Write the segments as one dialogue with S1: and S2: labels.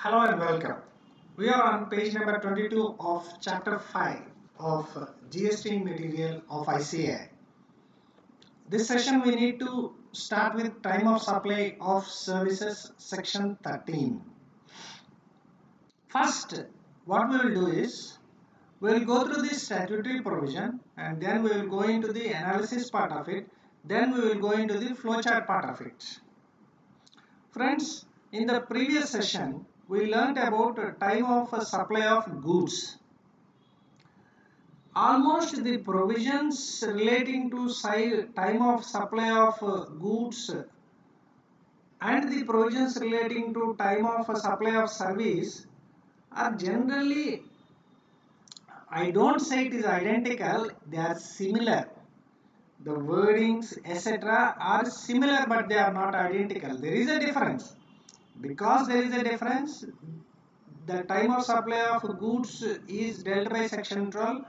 S1: Hello and welcome. We are on page number 22 of chapter 5 of GST material of ICA. This session we need to start with time of supply of services section 13. First, what we will do is we will go through the statutory provision and then we will go into the analysis part of it. Then we will go into the flowchart part of it. Friends, in the previous session, we learnt about time of supply of goods. Almost the provisions relating to time of supply of goods and the provisions relating to time of supply of service are generally, I don't say it is identical, they are similar. The wordings etc. are similar but they are not identical. There is a difference. Because there is a difference, the time of supply of goods is dealt by section 12,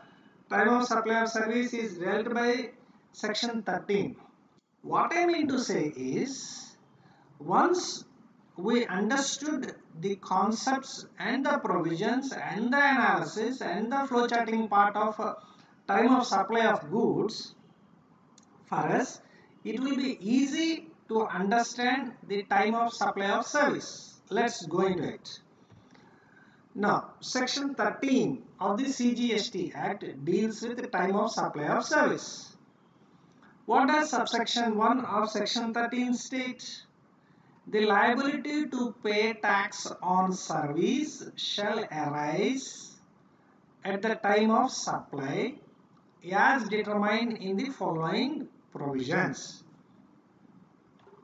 S1: time of supply of service is dealt by section 13. What I mean to say is, once we understood the concepts and the provisions and the analysis and the flowcharting part of time of supply of goods, for us it will be easy to understand the time of supply of service. Let's go into it. Now, section 13 of the CGST Act deals with the time of supply of service. What does subsection 1 of section 13 state? The liability to pay tax on service shall arise at the time of supply as determined in the following provisions.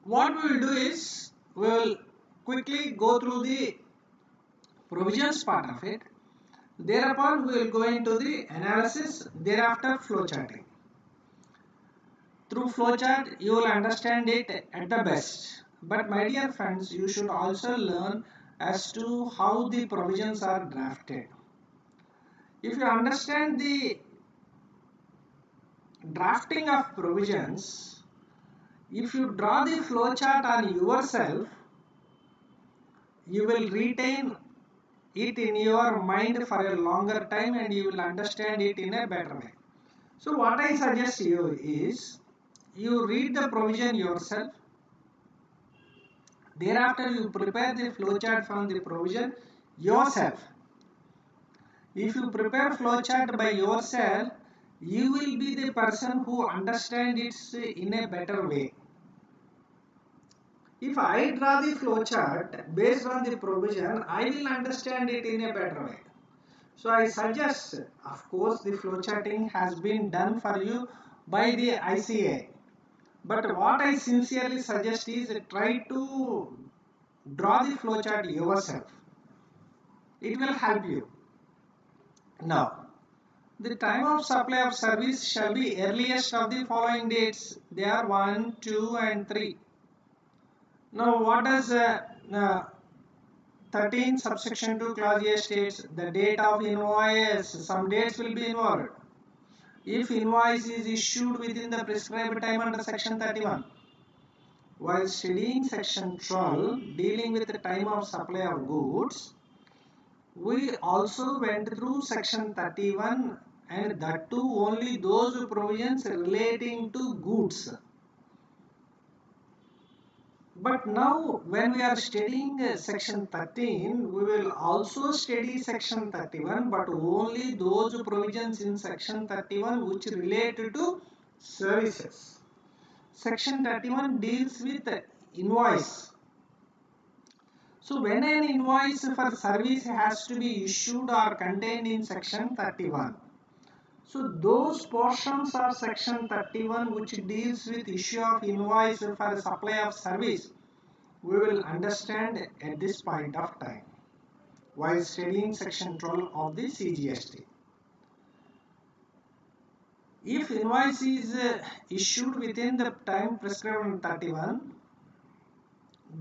S1: What we will do is, we will quickly go through the provisions part of it. Thereupon, we will go into the analysis, thereafter flowcharting. Through flowchart, you will understand it at the best. But my dear friends, you should also learn as to how the provisions are drafted. If you understand the drafting of provisions, if you draw the flowchart on yourself, you will retain it in your mind for a longer time and you will understand it in a better way. So what I suggest you is, you read the provision yourself. Thereafter you prepare the flowchart from the provision yourself. If you prepare flowchart by yourself, you will be the person who understands it in a better way. If I draw the flowchart based on the provision, I will understand it in a better way. So I suggest, of course, the flowcharting has been done for you by the ICA. But what I sincerely suggest is, try to draw the flowchart yourself. It will help you. Now, the time of supply of service shall be earliest of the following dates. They are 1, 2 and 3. Now, what does 13 subsection 2 clause A states? The date of invoice. Some dates will be involved. If invoice is issued within the prescribed time under section 31. While studying section 12 dealing with the time of supply of goods, we also went through section 31 and that too only those provisions relating to goods. But now when we are studying section 13, we will also study section 31 but only those provisions in section 31 which relate to services. Section 31 deals with invoice. So when an invoice for service has to be issued or contained in section 31. So those portions of section 31 which deals with issue of invoice for supply of service, we will understand at this point of time while studying section 12 of the CGST. If invoice is issued within the time prescribed in 31,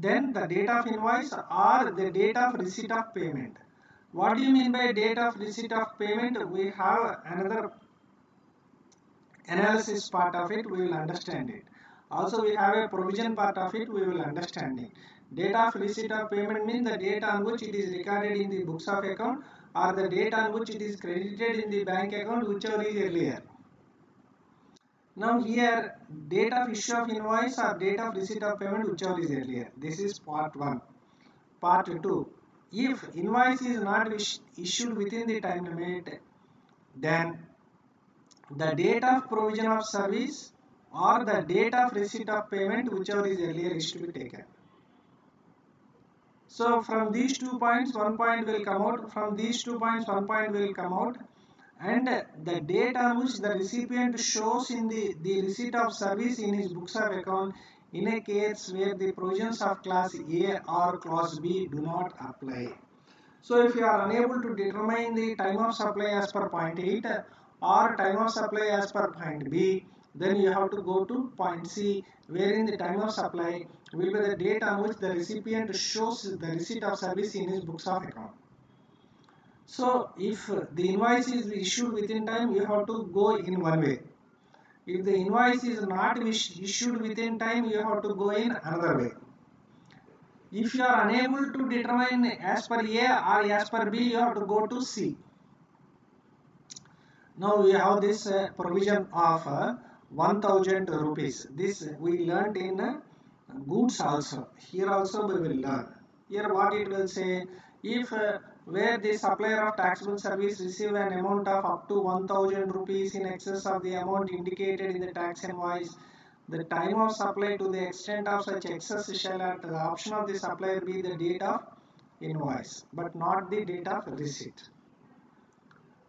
S1: then the date of invoice or the date of receipt of payment. What do you mean by date of receipt of payment? We have another analysis part of it, we will understand it. Also we have a provision part of it, we will understand it. Date of receipt of payment means the date on which it is recorded in the books of account or the date on which it is credited in the bank account, whichever is earlier. Now here, date of issue of invoice or date of receipt of payment, whichever is earlier. This is part 1. Part 2. If invoice is not issued within the time limit, then the date of provision of service or the date of receipt of payment, whichever is earlier, is to be taken. So from these 2 points, 1 point will come out. From these 2 points, 1 point will come out. And the date on which the recipient shows in the receipt of service in his books of account in a case where the provisions of class A or class B do not apply. So if you are unable to determine the time of supply as per point 8 or time of supply as per point B, then you have to go to point C, wherein the time of supply will be the date on which the recipient shows the receipt of service in his books of account. So if the invoice is issued within time, you have to go in one way. If the invoice is not issued within time, you have to go in another way. If you are unable to determine as per A or as per B, you have to go to C. Now we have this provision of 1000 rupees. This we learnt in goods also. Here also we will learn. Here what it will say, if where the supplier of taxable service receive an amount of up to 1000 rupees in excess of the amount indicated in the tax invoice, the time of supply to the extent of such excess shall at the option of the supplier be the date of invoice, but not the date of receipt.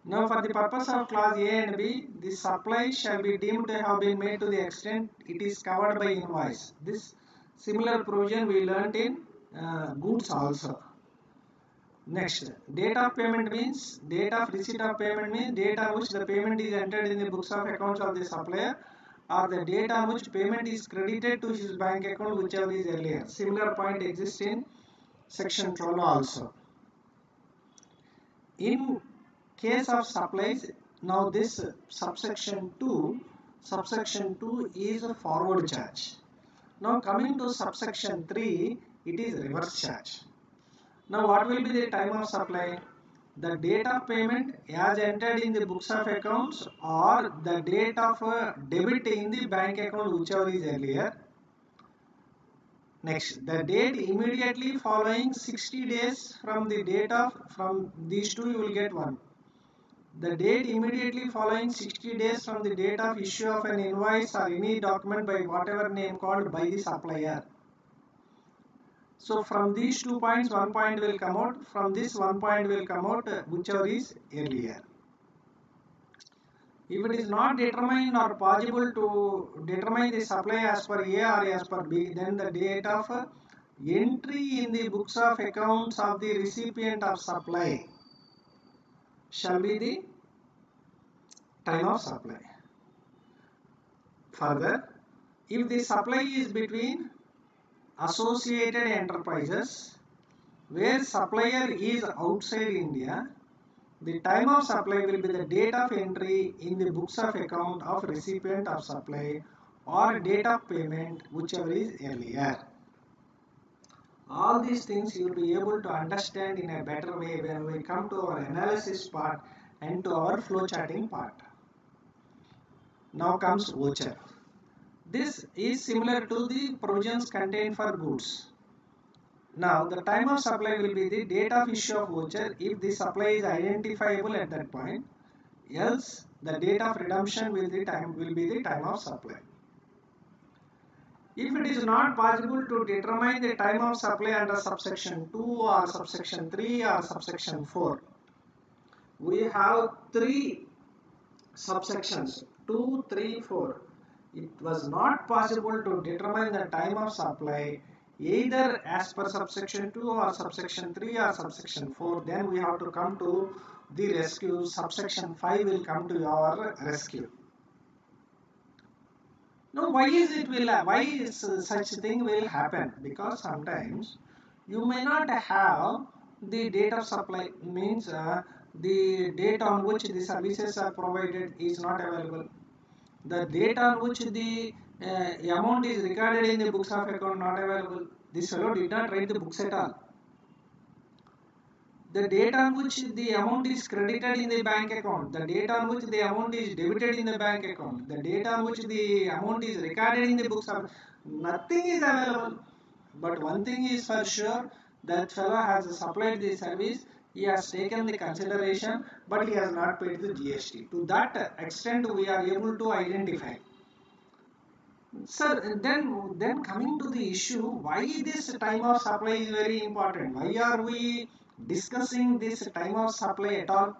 S1: Now for the purpose of clause A and B, the supply shall be deemed to have been made to the extent it is covered by invoice. This similar provision we learnt in goods also. Next, date of payment means, date of receipt of payment means date on which the payment is entered in the books of accounts of the supplier or the date on which payment is credited to his bank account, whichever is earlier. Similar point exists in section 12 also. In case of supplies, now this subsection 2 is a forward charge. Now coming to subsection 3, it is reverse charge. Now what will be the time of supply? The date of payment as entered in the books of accounts or the date of debit in the bank account, whichever is earlier. Next, the date immediately following 60 days from the date of, from these two you will get one. The date immediately following 60 days from the date of issue of an invoice or any document by whatever name called by the supplier. So from these 2 points, 1 point will come out. From this 1 point will come out whichever is earlier. If it is not determined or possible to determine the supply as per A or as per B, then the date of entry in the books of accounts of the recipient of supply shall be the time of supply. Further, if the supply is between associated enterprises where supplier is outside India, the time of supply will be the date of entry in the books of account of recipient of supply or date of payment, whichever is earlier. All these things you will be able to understand in a better way when we come to our analysis part and to our flow charting part. Now comes voucher. This is similar to the provisions contained for goods. Now the time of supply will be the date of issue of voucher if the supply is identifiable at that point, else the date of redemption will be the time of supply. If it is not possible to determine the time of supply under subsection 2 or subsection 3 or subsection 4, we have 3 subsections 2, 3, 4. It was not possible to determine the time of supply either as per subsection 2 or subsection 3 or subsection 4, then we have to come to the rescue. Subsection 5 will come to our rescue. Now why is such thing will happen? Because sometimes you may not have the date of supply, means the date on which the services are provided is not available. The date on which the amount is recorded in the books of account not available. This fellow did not write the books at all. The date on which the amount is credited in the bank account, the date on which the amount is debited in the bank account, the date on which the amount is recorded in the books of, nothing is available. But one thing is for sure, that fellow has supplied the service, he has taken the consideration, but he has not paid the GST. To that extent, we are able to identify. Sir, then coming to the issue, why this time of supply is very important? Why are we discussing this time of supply at all?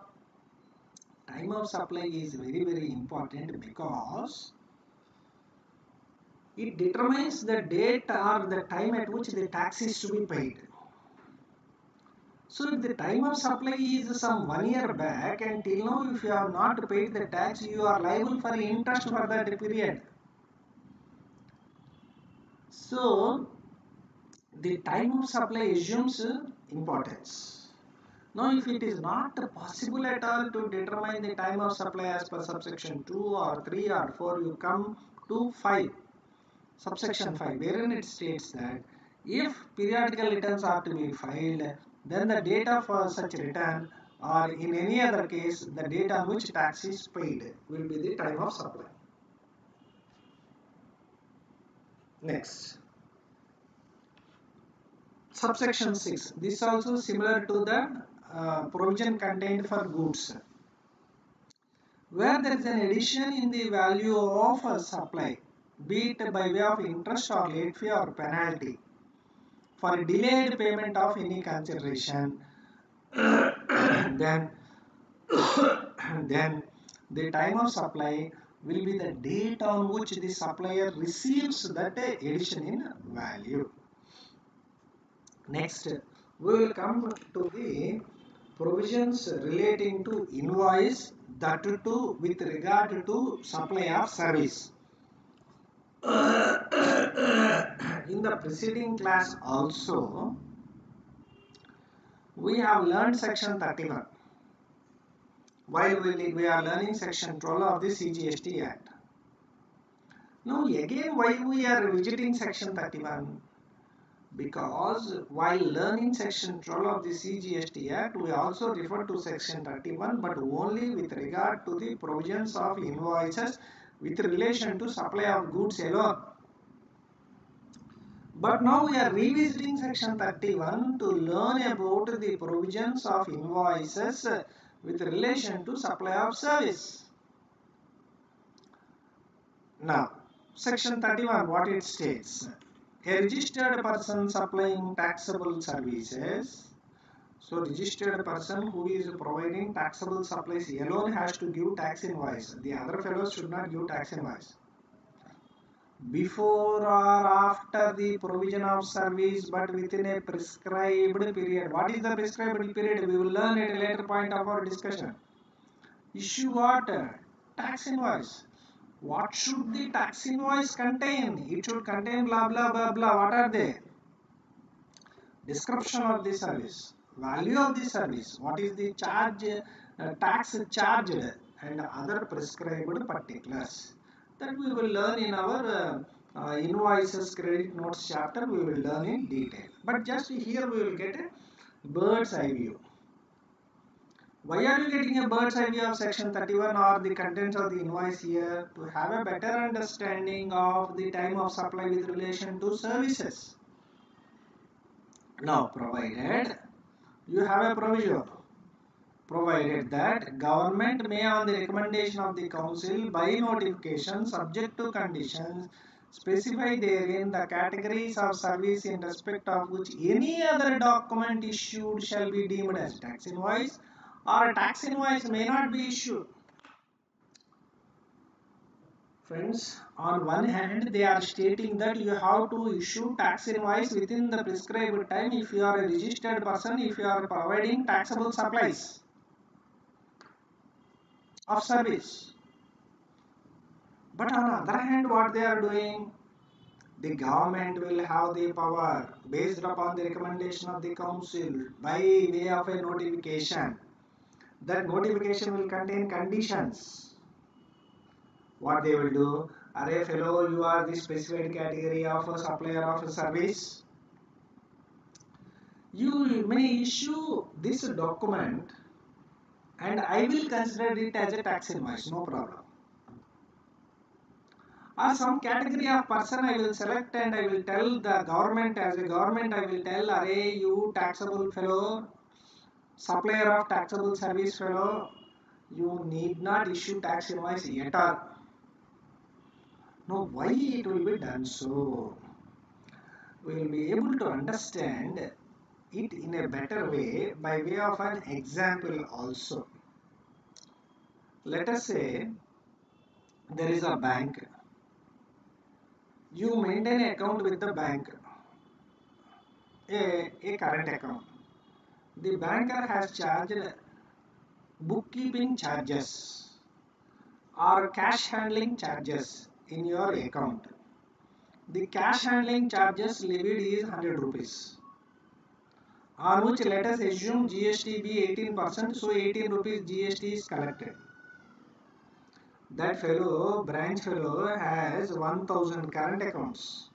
S1: Time of supply is very important because it determines the date or the time at which the tax is to be paid. So if the time of supply is some 1 year back and till now if you have not paid the tax, you are liable for interest for that period. So the time of supply assumes importance. Now, if it is not possible at all to determine the time of supply as per subsection 2 or 3 or 4, you come to 5, subsection 5, wherein it states that if periodical returns are to be filed, then the date of such return or in any other case, the date on which tax is paid will be the time of supply. Next. Subsection 6. This is also similar to the provision contained for goods. Where there is an addition in the value of a supply, be it by way of interest or late fee or penalty, for delayed payment of any consideration, then, then the time of supply will be the date on which the supplier receives that addition in value. Next, we will come to the provisions relating to invoice, that too with regard to supply of service. In the preceding class also, we have learned section 31 while we are learning section 12 of the CGST Act. Now again, why we are revisiting section 31? Because while learning section 12 of the CGST Act, we also refer to section 31, but only with regard to the provisions of invoices with relation to supply of goods alone. But now we are revisiting section 31 to learn about the provisions of invoices with relation to supply of service. Now, section 31, what it states? A registered person supplying taxable services. So, registered person who is providing taxable supplies alone has to give tax invoice. The other fellows should not give tax invoice. Before or after the provision of service, but within a prescribed period. What is the prescribed period? We will learn at a later point of our discussion. Issue what? Tax invoice. What should the tax invoice contain? It should contain blah blah blah blah. What are they? Description of the service, value of the service, what is the charge, tax charged, and other prescribed particulars. That we will learn in our invoices credit notes chapter. We will learn in detail. But just here we will get a bird's eye view. Why are you getting a bird's eye view of section 31 or the contents of the invoice here? To have a better understanding of the time of supply with relation to services. Now, provided you have a provision, provided that government may on the recommendation of the council by notification subject to conditions specify therein the categories of service in respect of which any other document issued shall be deemed as tax invoice, or a tax invoice may not be issued. Friends, on one hand, they are stating that you have to issue tax invoice within the prescribed time if you are a registered person, if you are providing taxable supplies of service. But on the other hand, what they are doing? The government will have the power based upon the recommendation of the council by way of a notification. That notification will contain conditions. What they will do? Array fellow, you are the specified category of a supplier of a service. You may issue this document and I will consider it as a tax invoice, no problem. Or some category of person I will select and I will tell the government, as a government I will tell, array you taxable fellow, supplier of taxable service fellow, you need not issue tax invoice at all. Now why it will be done so? We will be able to understand it in a better way by way of an example also. Let us say there is a bank. You maintain an account with the bank, a current account. The banker has charged bookkeeping charges or cash handling charges in your account. The cash handling charges levied is 100 rupees. On which let us assume GST be 18%, so 18 rupees GST is collected. That fellow, branch fellow, has 1000 current accounts.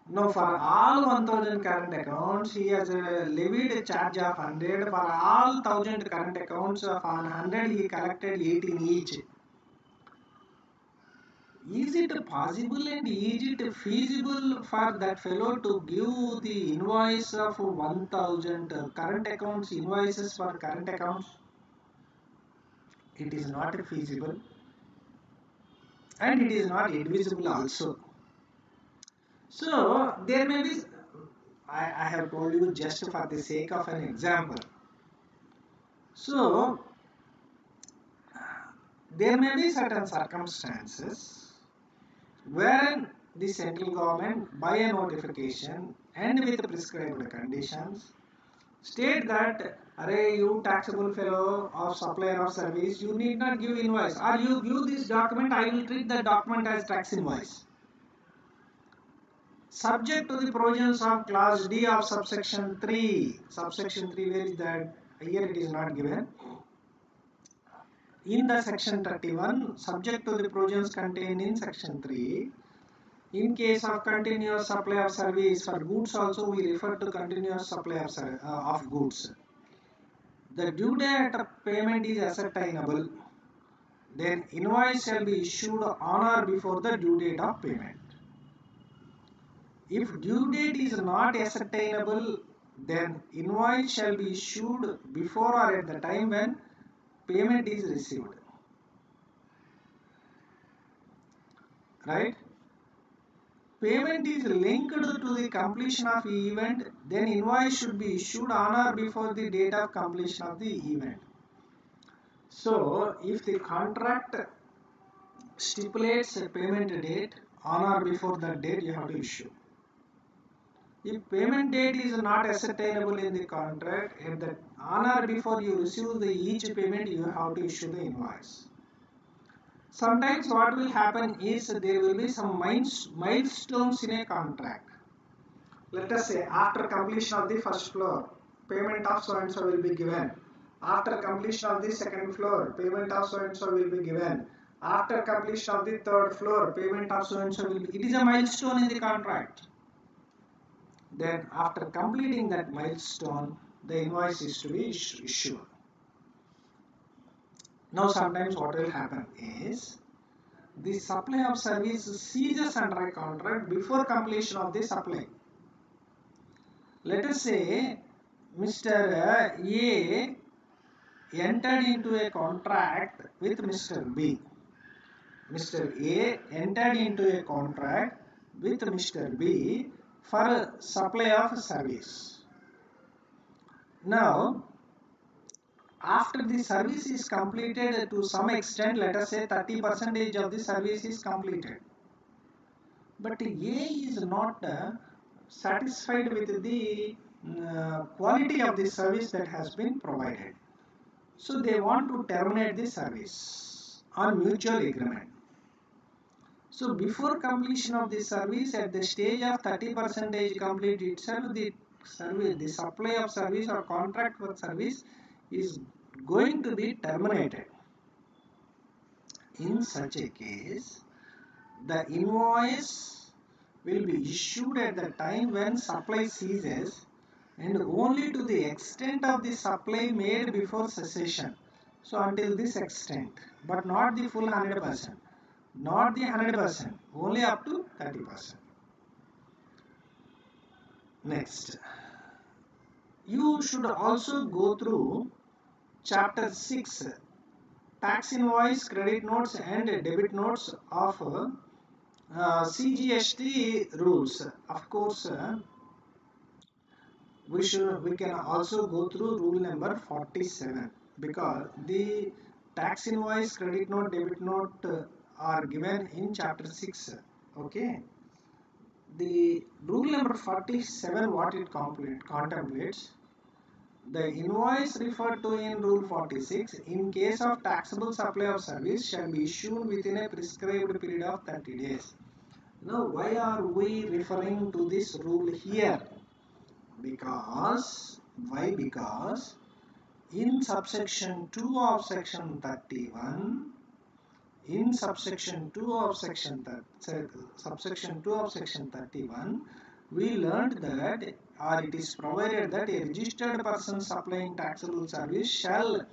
S1: Now for all 1000 current accounts, he has levied a charge of 100. For all 1000 current accounts of 100, he collected 18 each. Is it possible and is it feasible for that fellow to give the invoice of 1000 current accounts, invoices for current accounts? It is not feasible and it is not advisable also. So there may be, I have told you just for the sake of an example. So there may be certain circumstances wherein the central government by a notification and with prescribed conditions state that, array you taxable fellow or supplier of service, you need not give invoice, or you give this document, I will treat the document as tax invoice. Subject to the provisions of clause D of subsection 3. Subsection 3, where is that? Here it is not given. In the section 31, subject to the provisions contained in section 3, in case of continuous supply of service, for goods also we refer to continuous supply of goods. The due date of payment is ascertainable, then invoice shall be issued on or before the due date of payment. If due date is not ascertainable, then invoice shall be issued before or at the time when payment is received. Right? Payment is linked to the completion of the event, then invoice should be issued on or before the date of completion of the event. So, if the contract stipulates a payment date, on or before that date you have to issue. If payment date is not ascertainable in the contract, at the on or before you receive the each payment, you have to issue the invoice. Sometimes what will happen is there will be some milestones in a contract. Let us say after completion of the first floor, payment of so and so will be given. After completion of the second floor, payment of so and so will be given. After completion of the third floor, payment of so and so will be. It is a milestone in the contract. Then after completing that milestone, the invoice is to be issued. Now sometimes what will happen is the supply of service ceases under a contract before completion of the supply. Let us say Mr. A entered into a contract with Mr. B. Mr. A entered into a contract with Mr. B for supply of service. Now, after the service is completed to some extent, let us say 30% of the service is completed. But A is not satisfied with the quality of the service that has been provided. So they want to terminate the service on mutual agreement. So before completion of the service, at the stage of 30% complete itself, the supply of service or contract for service is going to be terminated. In such a case, the invoice will be issued at the time when supply ceases and only to the extent of the supply made before cessation. So until this extent, but not the full 100%, not the 100%, only up to 30%. Next, you should also go through chapter 6, tax invoice, credit notes and debit notes of CGST rules. Of course, we can also go through rule number 47, because the tax invoice, credit note, debit note are given in chapter 6. Okay, the rule number 47, what it contemplates, the invoice referred to in rule 46 in case of taxable supply of service shall be issued within a prescribed period of 30 days. Now why are we referring to this rule here? Because in subsection 2 of section 31, in subsection 2 of section 31, we learned that, or it is provided that, a registered person supplying taxable service shall,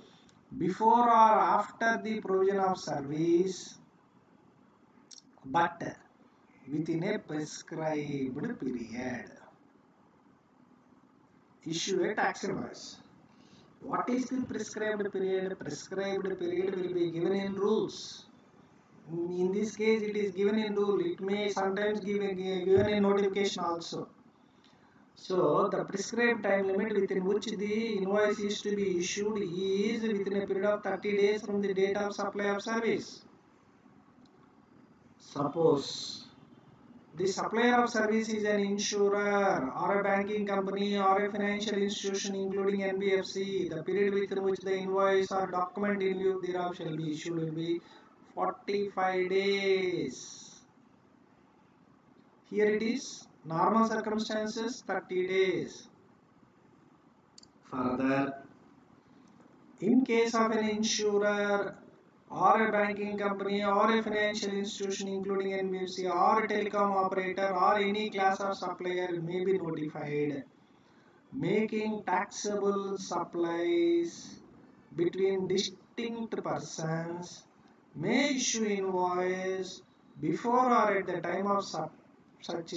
S1: before or after the provision of service, but within a prescribed period, issue a tax invoice. What is the prescribed period? Prescribed period will be given in rules. In this case, it is given in rule. It may sometimes given in notification also. So, the prescribed time limit within which the invoice is to be issued is within a period of 30 days from the date of supply of service. Suppose the supplier of service is an insurer or a banking company or a financial institution including NBFC. The period within which the invoice or document in lieu thereof shall be issued will be 45 days. Here it is, normal circumstances 30 days. Further, in case of an insurer or a banking company or a financial institution including NBFC or a telecom operator or any class of supplier may be notified making taxable supplies between distinct persons may issue invoice before or at the time of such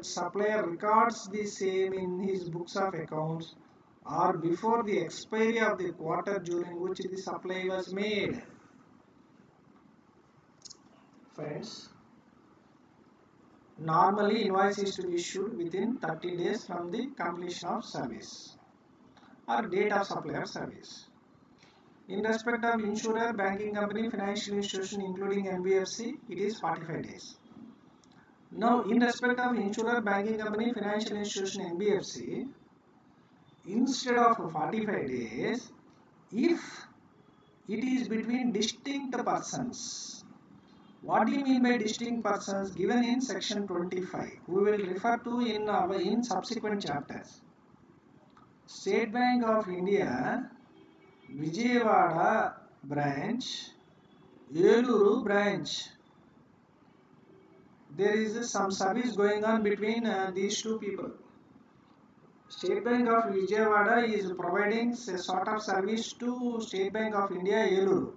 S1: supplier records the same in his books of accounts or before the expiry of the quarter during which the supply was made. Friends, normally invoice is to be issued within 30 days from the completion of service or date of supply of service. In respect of insurer, banking company, financial institution including NBFC, it is 45 days. Now, in respect of insurer, banking company, financial institution, NBFC, instead of 45 days, if it is between distinct persons. What do you mean by distinct persons? Given in section 25. We will refer to in subsequent chapters. State Bank of India, Vijayawada branch, Eluru branch. There is some service going on between these two people. State Bank of Vijayawada is providing a sort of service to State Bank of India, Eluru.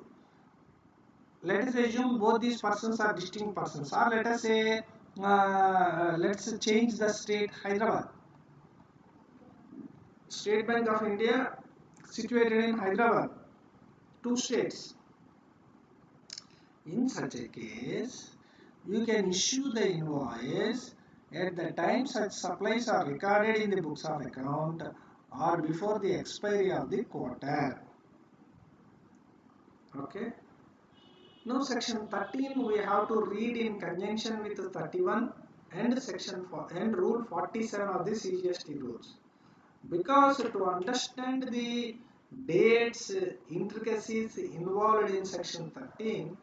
S1: Let us assume both these persons are distinct persons, or let us say, let's change the state, Hyderabad. State Bank of India situated in Hyderabad, two states. In such a case, you can issue the invoice at the time such supplies are recorded in the books of account or before the expiry of the quarter. Okay. Now section 13 we have to read in conjunction with 31 and section 4 and rule 47 of the CGST rules. Because to understand the dates, intricacies involved in section 13,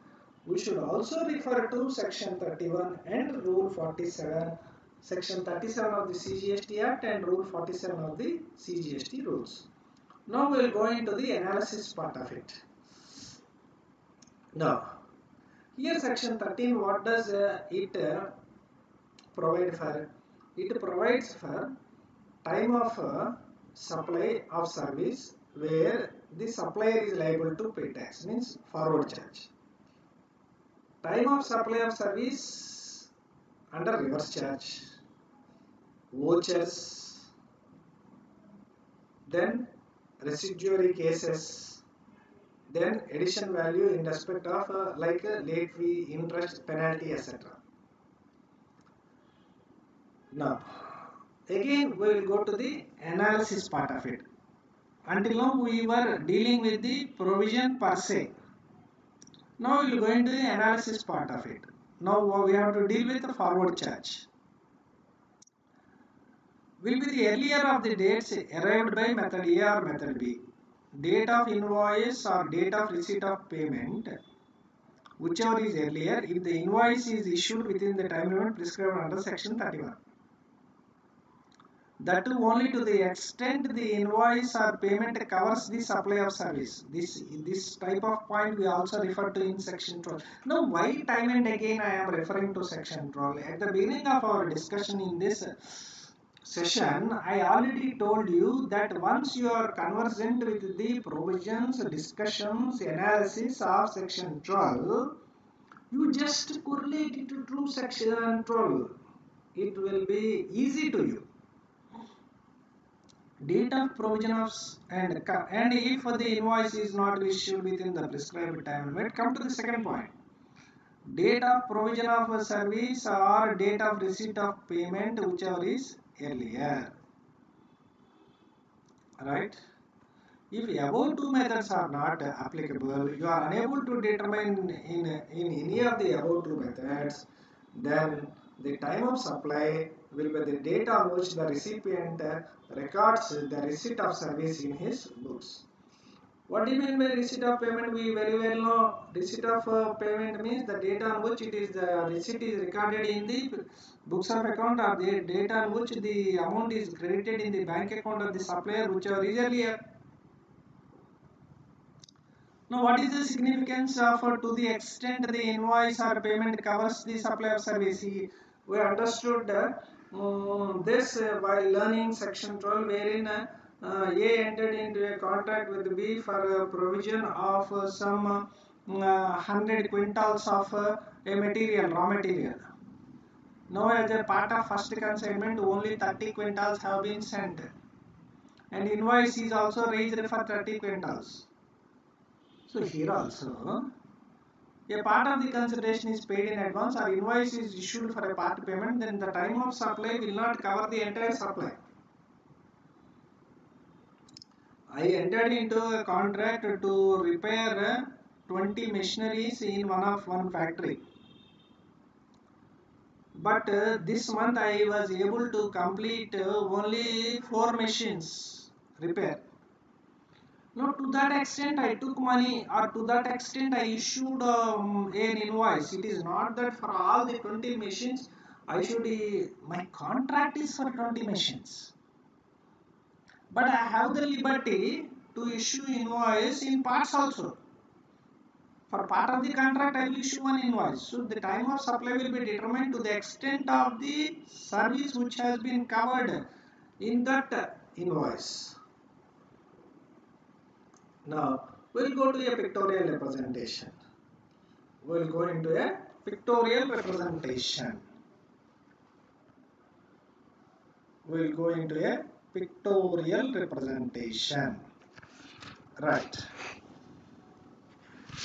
S1: we should also refer to section 31 and rule 47, section 37 of the CGST Act and rule 47 of the CGST rules. Now we will go into the analysis part of it. Now, here section 13, what does it provide for? It provides for time of supply of service where the supplier is liable to pay tax, means forward charge. Time of supply of service under reverse charge, vouchers, then residuary cases, then addition value in respect of like late fee, interest, penalty, etc. Now, again we will go to the analysis part of it. Until now we were dealing with the provision per se. Now we will go into the analysis part of it. Now we have to deal with the forward charge. Will be the earlier of the dates arrived by method A or method B. Date of invoice or date of receipt of payment, whichever is earlier, if the invoice is issued within the time limit prescribed under section 31. That too only to the extent the invoice or payment covers the supply of service. This type of point we also refer to in section 12. Now why time and again I am referring to section 12? At the beginning of our discussion in this session, I already told you that once you are conversant with the provisions, discussions, analysis of section 12, you just correlate it to section 12. It will be easy to you. Date of provision of and if the invoice is not issued within the prescribed time limit, come to the second point. Date of provision of a service or date of receipt of payment, whichever is earlier. Right? If above two methods are not applicable, you are unable to determine in any of the above two methods, then the time of supply will be the date on which the recipient records the receipt of service in his books. What do you mean by receipt of payment? We very well know receipt of payment means the date on which it is the receipt is recorded in the books of account, or the date on which the amount is credited in the bank account of the supplier, whichever is earlier. Now, what is the significance of to the extent the invoice or payment covers the supply of service? We understood this while learning section 12, wherein A entered into a contract with B for provision of some 100 quintals of a material, raw material. Now, as a part of first consignment, only 30 quintals have been sent, and invoice is also raised for 30 quintals. So here also, a part of the consideration is paid in advance or invoice is issued for a part payment, then the time of supply will not cover the entire supply. I entered into a contract to repair 20 machineries in one factory. But this month I was able to complete only 4 machines repair. Now, to that extent, I took money, or to that extent, I issued an invoice. It is not that for all the 20 machines, I should. My contract is for 20 machines, but I have the liberty to issue invoice in parts also. For part of the contract, I will issue one invoice. So the time of supply will be determined to the extent of the service which has been covered in that invoice. Now, we'll go to a pictorial representation. We'll go into a pictorial representation. We'll go into a pictorial representation. Right.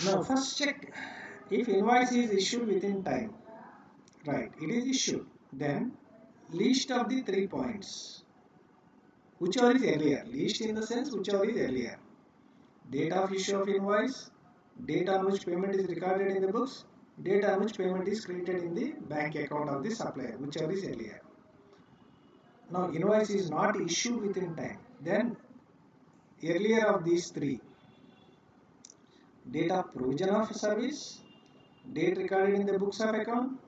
S1: Now, first check if invoice is issued within time. Right, it is issued. Then, list of the 3 points. Whichever is earlier. List in the sense whichever is earlier. Date of issue of invoice, date on which payment is recorded in the books, date on which payment is credited in the bank account of the supplier, whichever is earlier. Now, invoice is not issued within time. Then, earlier of these 3, date of provision of service, date recorded in the books of account,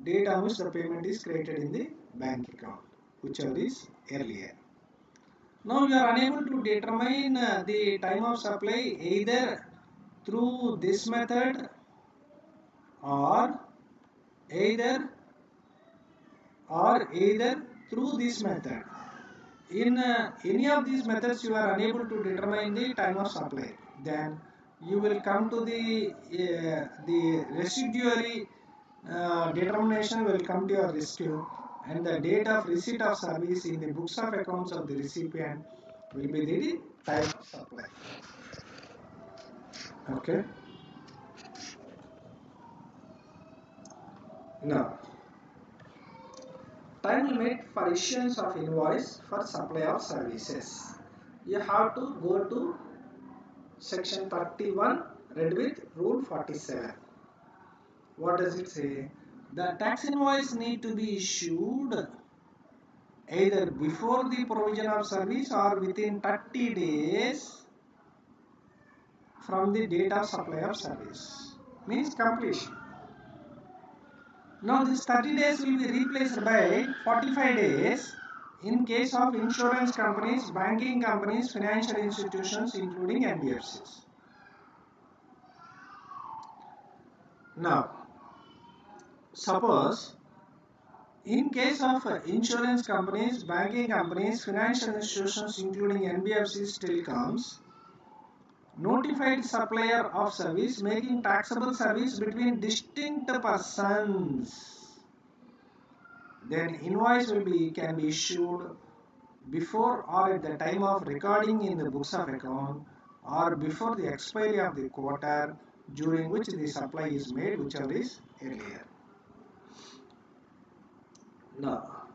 S1: date on which the payment is credited in the bank account, whichever is earlier. Now, you are unable to determine the time of supply either through this method or either through this method. In any of these methods you are unable to determine the time of supply, then you will come to the residuary determination will come to your rescue, and the date of receipt of service in the books of accounts of the recipient will be the time of supply. Okay. Now, time limit for issuance of invoice for supply of services. You have to go to section 31 read with rule 47. What does it say? The tax invoice need to be issued either before the provision of service or within 30 days from the date of supply of service. Means completion. Now this 30 days will be replaced by 45 days in case of insurance companies, banking companies, financial institutions including NBFCs. Now, suppose in case of insurance companies, banking companies, financial institutions including NBFCs, telecoms, notified supplier of service making taxable service between distinct persons, then invoice can be issued before or at the time of recording in the books of account or before the expiry of the quarter during which the supply is made, whichever is earlier. Now,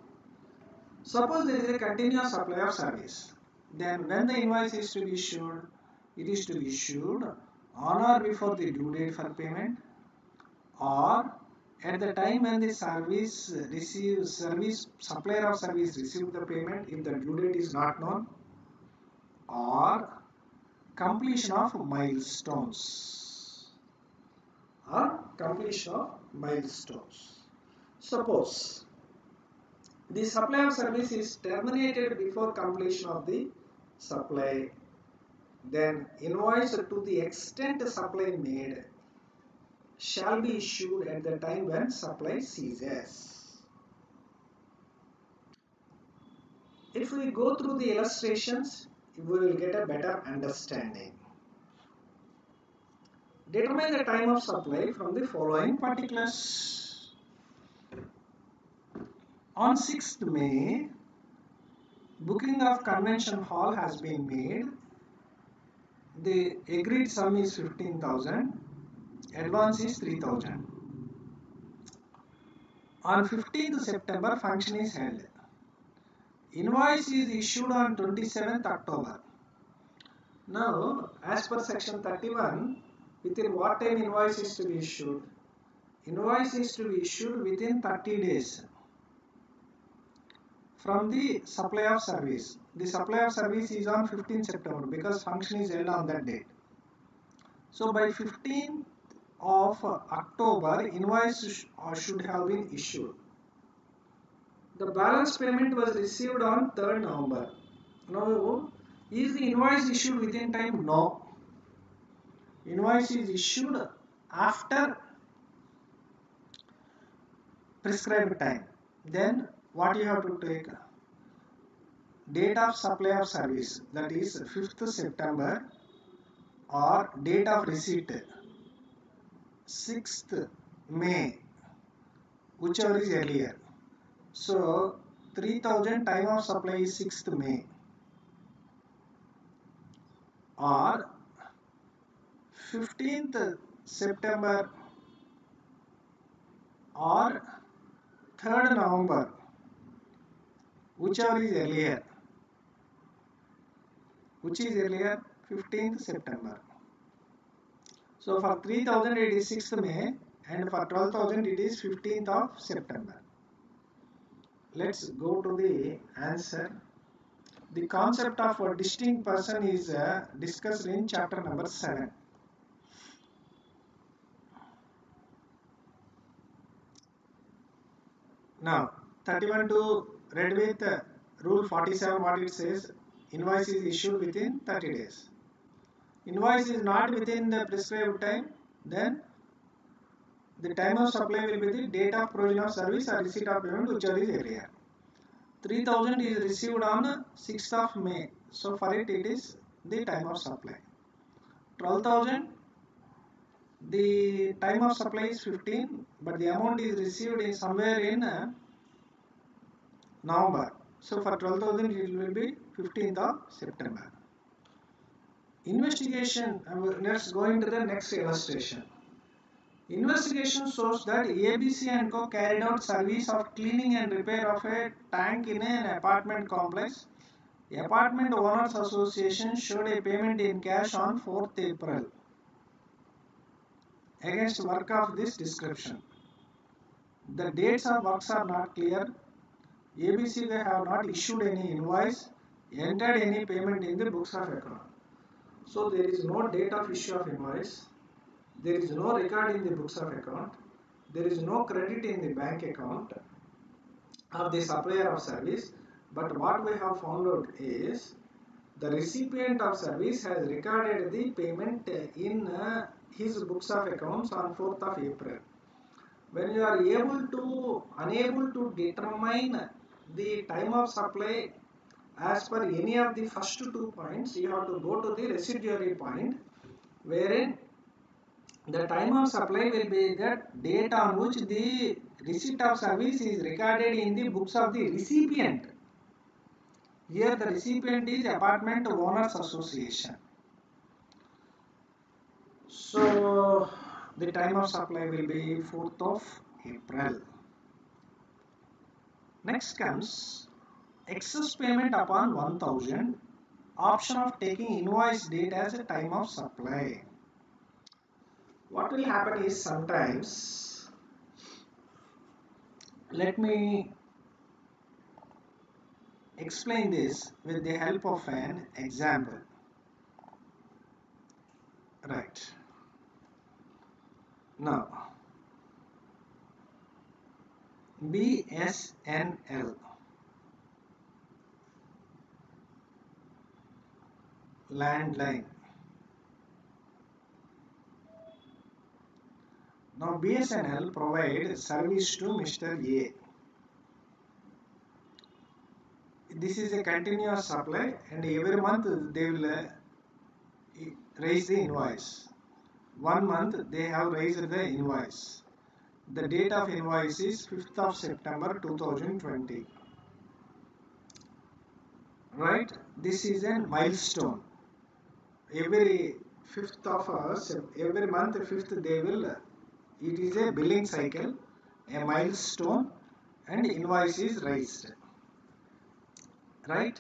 S1: suppose there is a continuous supply of service, then when the invoice is to be issued, it is to be issued on or before the due date for payment, or at the time when the supplier of service received the payment if the due date is not known, or completion of milestones. Suppose the supply of service is terminated before completion of the supply, then invoice to the extent supply made shall be issued at the time when supply ceases. If we go through the illustrations, we will get a better understanding. Determine the time of supply from the following particulars. On 6th May, booking of convention hall has been made. The agreed sum is 15,000. Advance is 3,000. On 15th September, function is held. Invoice is issued on 27th October. Now, as per section 31, within what time invoice is to be issued? Invoice is to be issued within 30 days from the supply of service. The supply of service is on 15th September because function is held on that date. So by 15th of October, invoice should have been issued. The balance payment was received on 3rd November. Now, is the invoice issued within time? No. Invoice is issued after prescribed time. Then what you have to take? Date of supply of service, that is 5th September, or date of receipt 6th May, whichever is earlier. So 3,000 time of supply is 6th May, or 15th September, or 3rd November, whichever is earlier. Which is earlier? 15th September. So for 3,000 it is 6th May, and for 12,000 it is 15th of September. Let's go to the answer. The concept of a distinct person is discussed in chapter number 7. Now, 31 to read with rule 47, what it says? Invoice is issued within 30 days. invoice is not within the prescribed time, then the time of supply will be the date of provision of service or receipt of payment, whichever is earlier. 3000 is received on 6th of May, so for it is the time of supply. 12,000, the time of supply is 15, but the amount is received in somewhere in November. So for 12,000 it will be 15th of September. Investigation, let's go into the next illustration. Investigation shows that ABC and Co carried out service of cleaning and repair of a tank in an apartment complex. The Apartment Owners Association showed a payment in cash on 4th April against work of this description. The dates of works are not clear. ABC they have not issued any invoice, entered any payment in the books of account. So there is no date of issue of invoice. There is no record in the books of account. There is no credit in the bank account of the supplier of service. But what we have found out is the recipient of service has recorded the payment in his books of accounts on 4th of April. When you are unable to determine the time of supply as per any of the first 2 points, you have to go to the residuary point, wherein the time of supply will be the date on which the receipt of service is recorded in the books of the recipient. Here the recipient is Apartment Owners Association. So the time of supply will be 4th of April. Next comes excess payment upon 1000, option of taking invoice date as a time of supply. What will happen is sometimes, let me explain this with the help of an example. Right. Now, BSNL landline. Now BSNL provides service to Mr. A. This is a continuous supply and every month they will raise the invoice. 1 month they have raised the invoice. The date of invoice is 5th of September 2020. Right? This is a milestone. Every 5th of every month 5th they will, it is a billing cycle, a milestone, and invoice is raised. Right?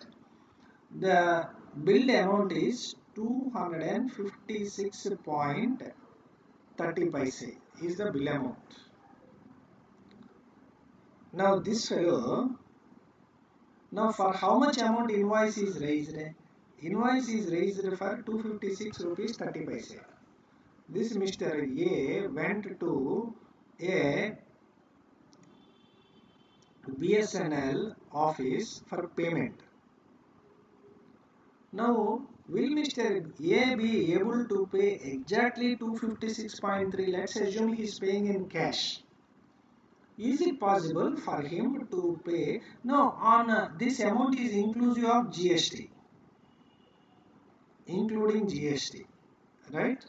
S1: The billed amount is 256.30 paise is the bill amount. Now this fellow, now for how much amount invoice is raised? Invoice is raised for 256 rupees 30 paise. This Mr. A went to a BSNL office for payment. Now, will Mr. A be able to pay exactly 256.3? Let's assume he is paying in cash. Is it possible for him to pay? No, on this amount is inclusive of GST. Including GST. Right?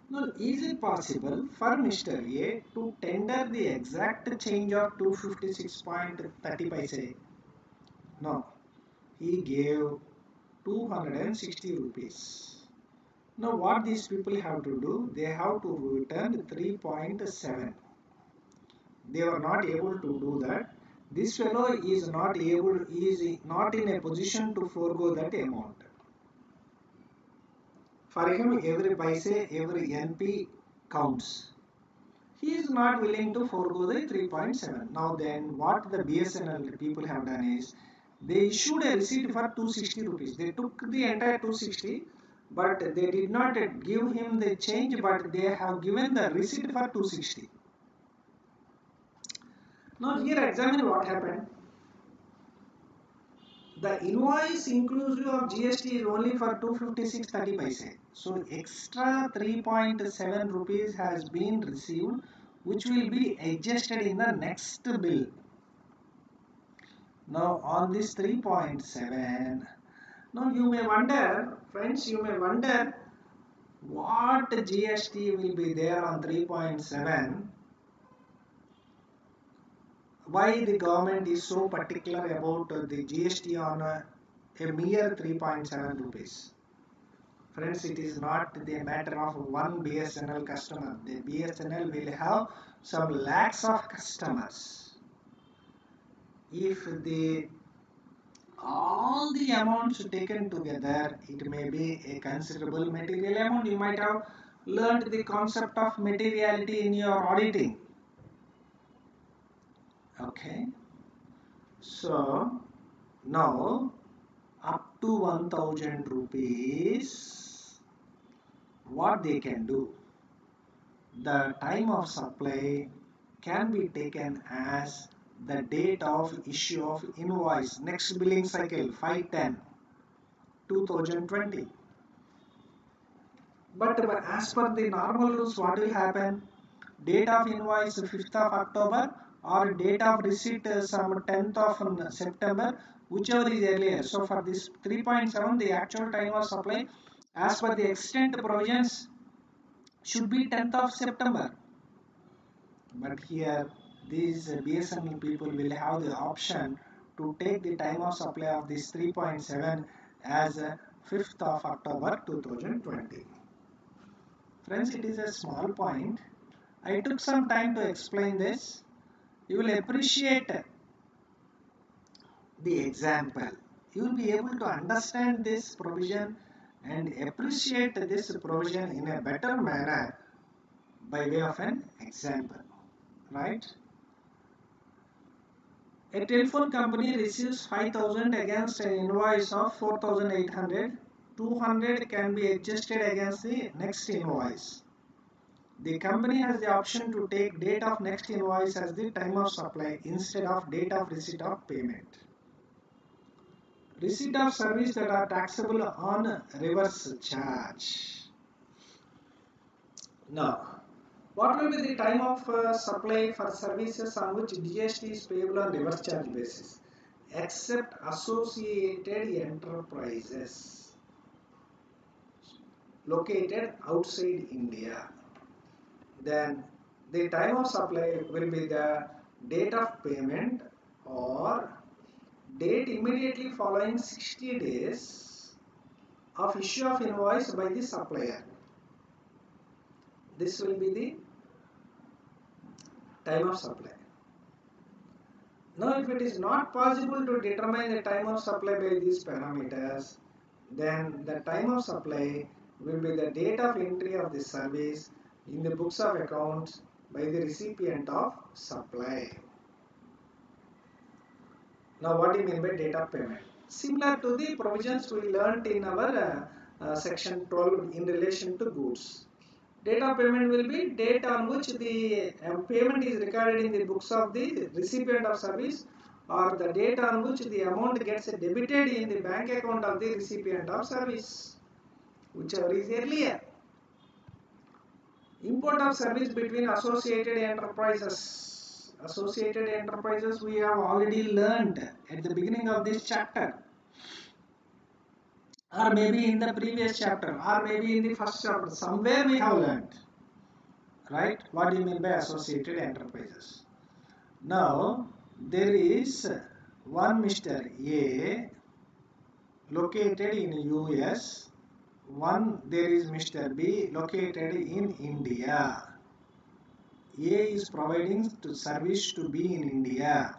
S1: Now, is it possible for Mr. A to tender the exact change of 256.30 paise? No. He gave 260 rupees. Now what these people have to do? They have to return 3.7. They were not able to do that. This fellow is not in a position to forego that amount. For him, every paise, every NP counts. He is not willing to forego the 3.7. Now then, what the BSNL people have done is, they issued a receipt for 260 rupees. They took the entire 260, but they did not give him the change, but they have given the receipt for 260. Now here examine what happened. The invoice inclusive of GST is only for 256.30 paise. So extra 3.7 rupees has been received, which will be adjusted in the next bill. Now on this 3.7, now you may wonder, friends, you may wonder what GST will be there on 3.7. Why the government is so particular about the GST on a mere 3.7 rupees. Friends, it is not the matter of one BSNL customer. The BSNL will have some lakhs of customers. If all the amounts taken together, it may be a considerable material amount. You might have learned the concept of materiality in your auditing. Okay. So now up to 1000 rupees, what they can do, the time of supply can be taken as the date of issue of invoice, next billing cycle 5/10/2020. But as per the normal rules, what will happen? Date of invoice 5th of October or date of receipt some 10th of September, whichever is earlier. So for this 3.7, the actual time of supply as per the extent provisions should be 10th of September. But here these BSNL people will have the option to take the time of supply of this 3.7 as 5th of October 2020. Friends, it is a small point. I took some time to explain this. You will appreciate the example. You will be able to understand this provision and appreciate this provision in a better manner by way of an example. Right? A telephone company receives 5,000 against an invoice of 4,800. 200 can be adjusted against the next invoice. The company has the option to take date of next invoice as the time of supply instead of date of receipt of payment. Receipt of service that are taxable on reverse charge. Now, what will be the time of supply for services on which GST is payable on reverse charge basis? Except associated enterprises located outside India. Then the time of supply will be the date of payment or date immediately following 60 days of issue of invoice by the supplier. This will be the time of supply. Now, if it is not possible to determine the time of supply by these parameters, then the time of supply will be the date of entry of the service in the books of accounts by the recipient of supply. Now, what do you mean by date of payment? Similar to the provisions we learnt in our section 12 in relation to goods. Date of payment will be date on which the payment is recorded in the books of the recipient of service, or the date on which the amount gets debited in the bank account of the recipient of service, whichever is earlier. Import of service between associated enterprises. Associated enterprises we have already learned at the beginning of this chapter, or maybe in the previous chapter, or maybe in the first chapter. Somewhere we have learned. Right? What do you mean by associated enterprises? Now, there is one Mr. A located in US, one there is Mr. B located in India. A is providing service to B in India.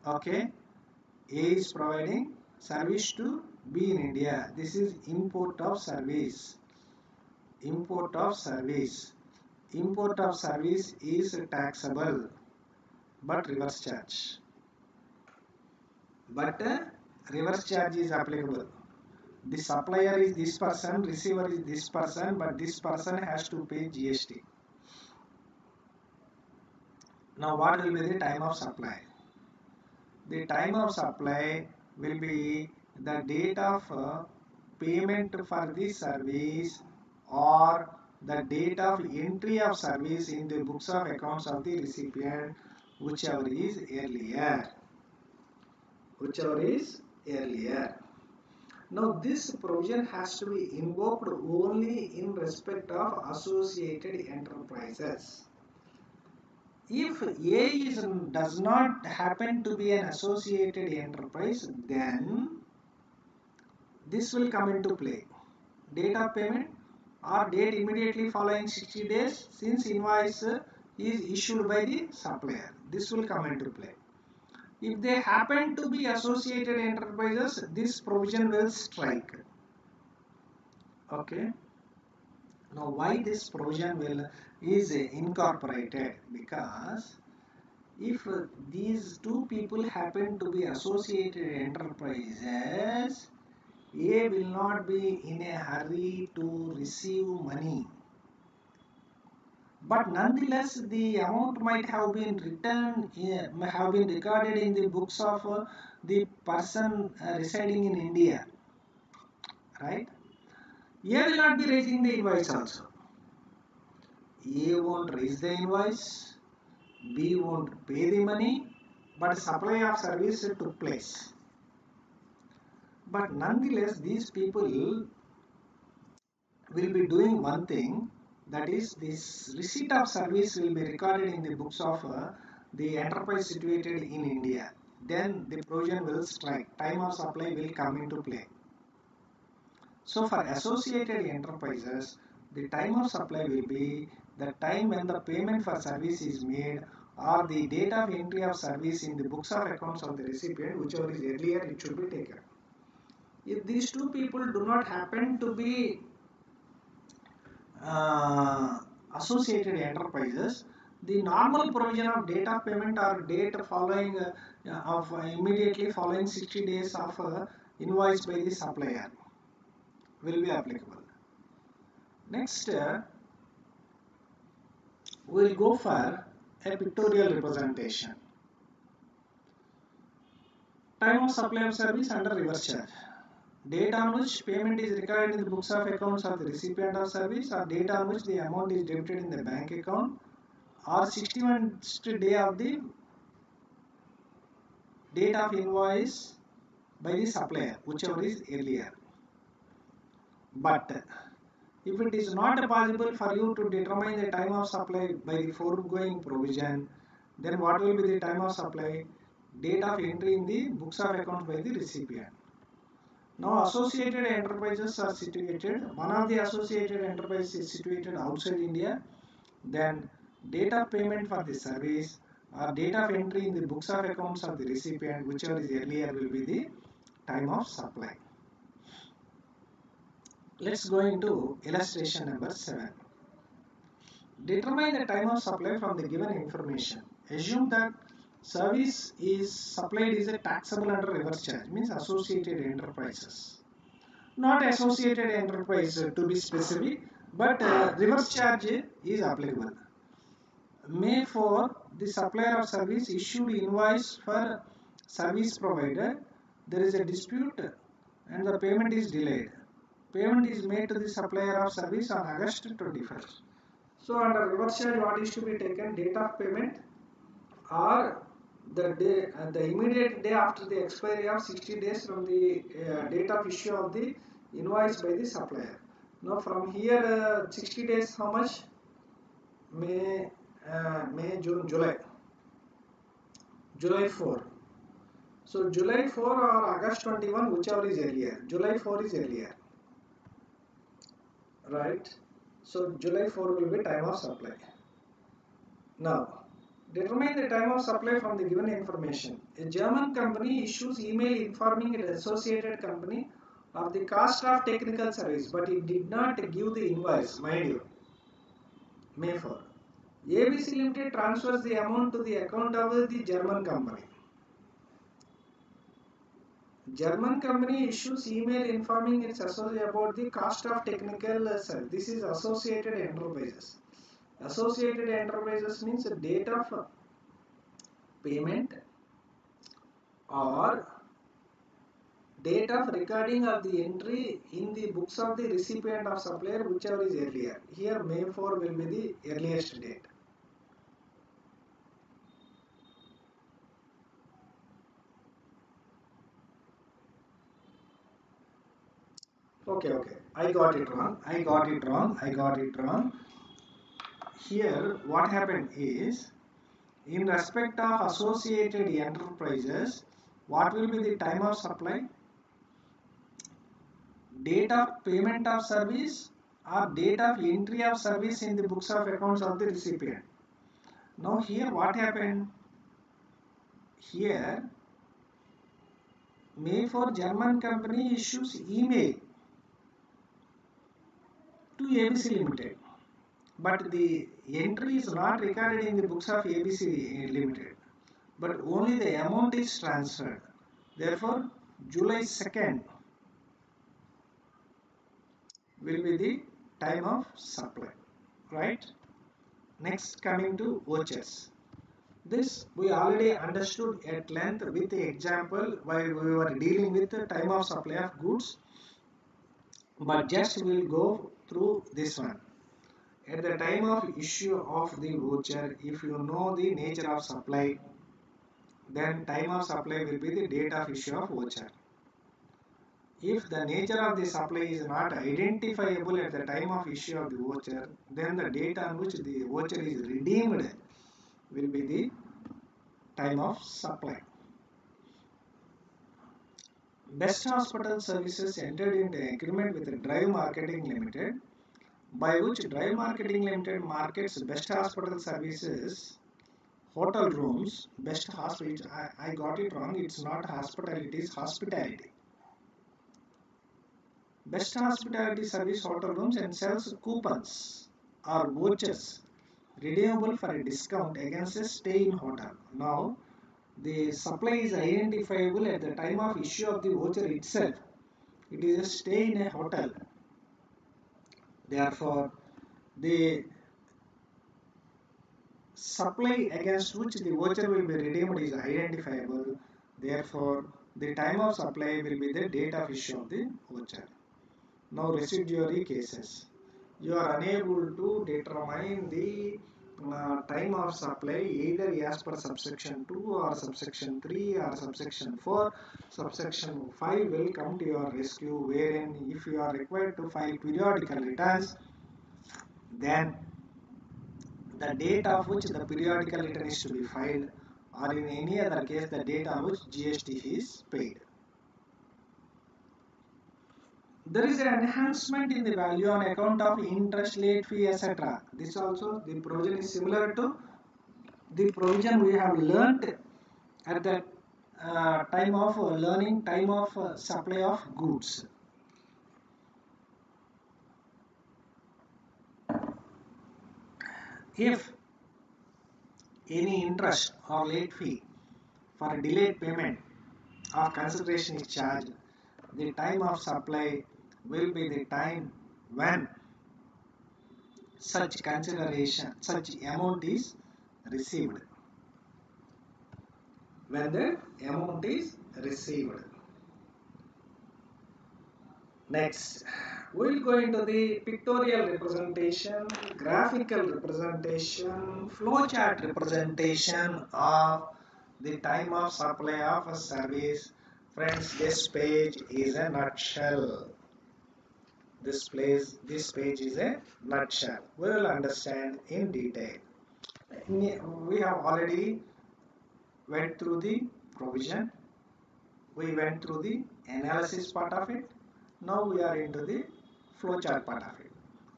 S1: Okay? A is providing service to B in India. This is import of service. Import of service. Import of service is taxable, but reverse charge. But reverse charge is applicable. The supplier is this person, receiver is this person, but this person has to pay GST. Now, what will be the time of supply? the time of supply will be the date of payment for the service or the date of entry of service in the books of accounts of the recipient, whichever is earlier. Whichever is earlier. Now this provision has to be invoked only in respect of associated enterprises. If A does not happen to be an associated enterprise, then this will come into play. Date of payment or date immediately following 60 days since invoice is issued by the supplier. This will come into play. If they happen to be associated enterprises, this provision will strike. Okay. Now why this provision is incorporated? Because if these two people happen to be associated enterprises, A will not be in a hurry to receive money. But nonetheless, the amount might have been recorded in the books of the person residing in India, right? A will not be raising the invoice also. A won't raise the invoice, B won't pay the money, but supply of service took place. But nonetheless, these people will be doing one thing, that is, this receipt of service will be recorded in the books of the enterprise situated in India. Then the provision will strike, time of supply will come into play. So for associated enterprises, the time of supply will be the time when the payment for service is made or the date of entry of service in the books of accounts of the recipient, whichever is earlier, it should be taken. If these two people do not happen to be associated enterprises, the normal provision of date of payment or date following immediately following 60 days of invoice by the supplier will be applicable. Next, we will go for a pictorial representation. Time of supply of service under reverse charge. Date on which payment is recorded in the books of accounts of the recipient of service, or date on which the amount is debited in the bank account, or 61st day of the date of invoice by the supplier, whichever is earlier. But if it is not possible for you to determine the time of supply by the foregoing provision, then what will be the time of supply? Date of entry in the books of accounts by the recipient. Now associated enterprises are situated, one of the associated enterprises is situated outside India, then date of payment for the service or date of entry in the books of accounts of the recipient, whichever is earlier, will be the time of supply. Let's go into illustration number 7. Determine the time of supply from the given information. Assume that service is supplied is a taxable under reverse charge, means associated enterprises. Not associated enterprise to be specific, but reverse charge is applicable. May 4, the supplier of service issued invoice for service provider. There is a dispute and the payment is delayed. Payment is made to the supplier of service on August 21st. So under reverse charge, what is to be taken? Date of payment or the immediate day after the expiry of 60 days from the date of issue of the invoice by the supplier. Now from here 60 days how much? May, June, July. July 4. So July 4 or August 21, whichever is earlier. July 4 is earlier. Right? So July 4 will be time of supply. Now, determine the time of supply from the given information. A German company issues email informing its associated company of the cost of technical service, but it did not give the invoice, mind you. May 4. ABC Limited transfers the amount to the account of the German company. German company issues email informing its associate about the cost of technical service. This is associated enterprises. Associated enterprises means the date of payment or date of recording of the entry in the books of the recipient of supplier, whichever is earlier. Here May 4 will be the earliest date. Okay, I got it wrong. Here what happened is, in respect of associated enterprises, what will be the time of supply? Date of payment of service or date of entry of service in the books of accounts of the recipient. Now here what happened? Here May 4 German company issues email to ABC Limited, but the entry is not recorded in the books of ABC Limited, but only the amount is transferred. Therefore, July 2nd will be the time of supply, right? Next, coming to vouchers. This we already understood at length with the example while we were dealing with the time of supply of goods, but just we will go through this one. At the time of issue of the voucher, if you know the nature of supply, then time of supply will be the date of issue of voucher. If the nature of the supply is not identifiable at the time of issue of the voucher, then the date on which the voucher is redeemed will be the time of supply. Best Hospital Services entered into agreement with Drive Marketing Limited, by which Drive Marketing Limited markets Best Hospital Services hotel rooms. Best Hospital, I got it wrong, it's not hospitality, it is hospitality. Best Hospitality Service hotel rooms and sells coupons or vouchers redeemable for a discount against a stay in hotel. Now, the supply is identifiable at the time of issue of the voucher itself. It is a stay in a hotel. Therefore, the supply against which the voucher will be redeemed is identifiable. Therefore, the time of supply will be the date of issue of the voucher. Now, residuary cases. You are unable to determine the time of supply either as per subsection 2 or subsection 3 or subsection 4. Subsection 5 will come to your rescue, wherein if you are required to file periodical returns, then the date of which the periodical return is to be filed, or in any other case the date on which GST is paid. There is an enhancement in the value on account of interest, late fee, etc. This also, the provision is similar to the provision we have learnt at the time of learning, time of supply of goods. If any interest or late fee for delayed payment of consideration is charged, the time of supply will be the time when such consideration, such amount is received. When the amount is received. Next, we will go into the pictorial representation, graphical representation, flowchart representation of the time of supply of a service. Friends, this page is a nutshell. This page is a nutshell. We will understand in detail. We have already went through the provision. We went through the analysis part of it. Now we are into the flowchart part of it.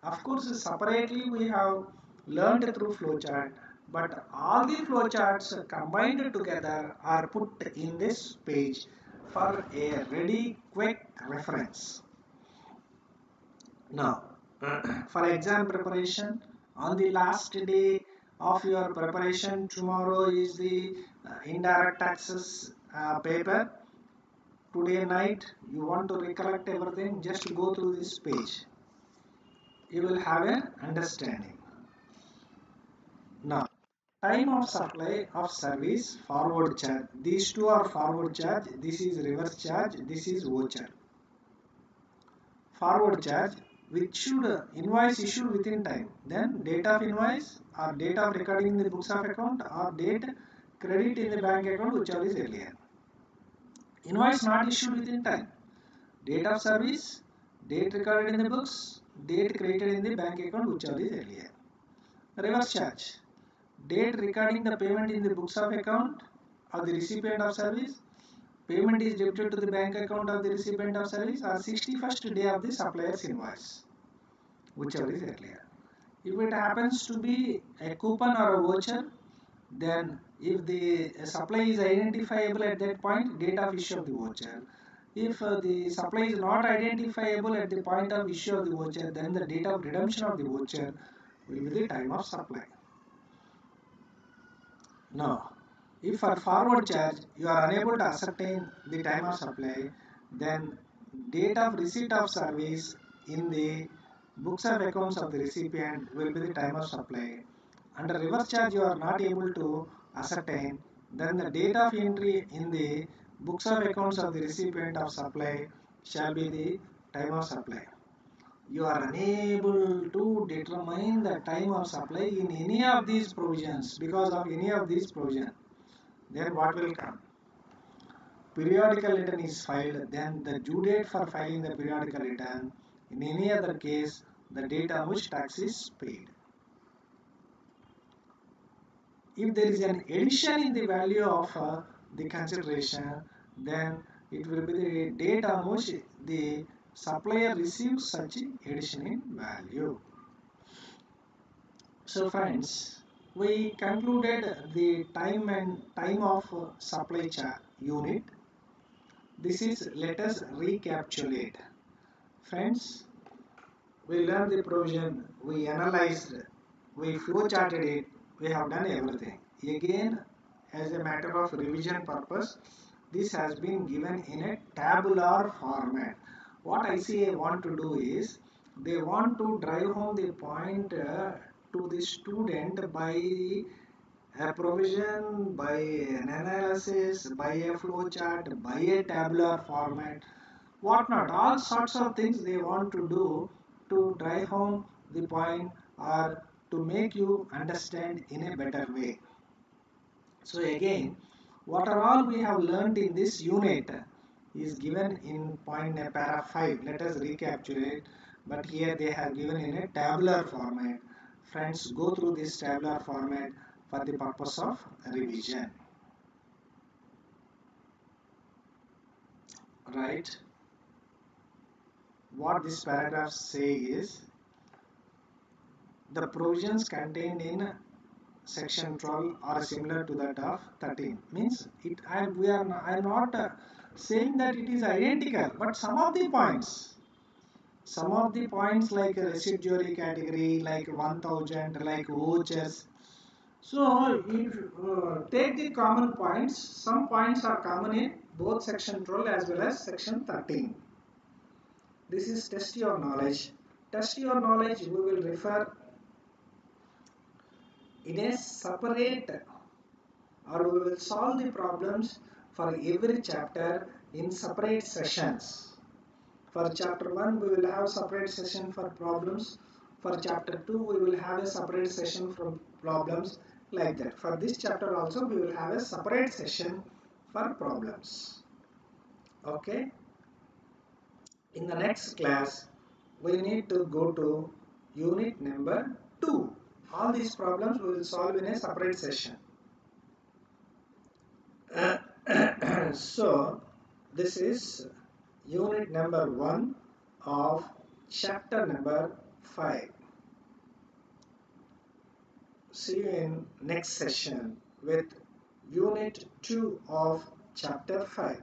S1: Of course, separately we have learned through flowchart, but all the flowcharts combined together are put in this page for a ready, quick reference. Now, for exam preparation, on the last day of your preparation, tomorrow is the indirect taxes paper. Today night, you want to recollect everything, just go through this page. You will have an understanding. Now, time of supply of service, forward charge. These two are forward charge, this is reverse charge, this is voucher. Forward charge, which should invoice issued within time, then date of invoice or date of recording in the books of account or date credit in the bank account, whichever is earlier. Invoice not issued within time, date of service, date recorded in the books, date credited in the bank account, whichever is earlier. Reverse charge, date recording the payment in the books of account of the recipient of service, payment is debited to the bank account of the recipient of service, or 61st day of the supplier's invoice, whichever is earlier. If it happens to be a coupon or a voucher, then if the supply is identifiable at that point, date of issue of the voucher. If the supply is not identifiable at the point of issue of the voucher, then the date of redemption of the voucher will be the time of supply. Now, if for forward charge you are unable to ascertain the time of supply, then date of receipt of service in the books of accounts of the recipient will be the time of supply. Under reverse charge you are not able to ascertain, then the date of entry in the books of accounts of the recipient of supply shall be the time of supply. You are unable to determine the time of supply in any of these provisions because of any of these provisions. Then what will come? Periodical return is filed, then the due date for filing the periodical return. In any other case, the date on which tax is paid. If there is an addition in the value of the consideration, then it will be the date on which the supplier receives such addition in value. So friends, we concluded the time of supply unit. This is, let us recapitulate. Friends, we learned the provision, we analyzed, we flowcharted it, we have done everything. Again, as a matter of revision purpose, this has been given in a tabular format. What ICA want to do is, they want to drive home the point to the student by a provision, by an analysis, by a flowchart, by a tabular format, whatnot. All sorts of things they want to do to drive home the point or to make you understand in a better way. So again, what are all we have learned in this unit is given in point para 5. Let us recapitulate, but here they have given in a tabular format. Friends, go through this tabular format for the purpose of revision. Right? What this paragraph say is, the provisions contained in section 12 are similar to that of 13. Means I am not saying that it is identical, but some of the points like residuary category, like 1000, like vouchers. So if take the common points, some points are common in both section 12 as well as section 13. This is test your knowledge. Test your knowledge we will refer in a separate, or we will solve the problems for every chapter in separate sessions. For chapter 1 we will have separate session for problems. For chapter 2 we will have a separate session for problems, like that. For this chapter also we will have a separate session for problems. Okay. In the next class we need to go to unit number 2. All these problems we will solve in a separate session. So this is unit number 1 of chapter number 5. See you in next session with unit 2 of chapter 5.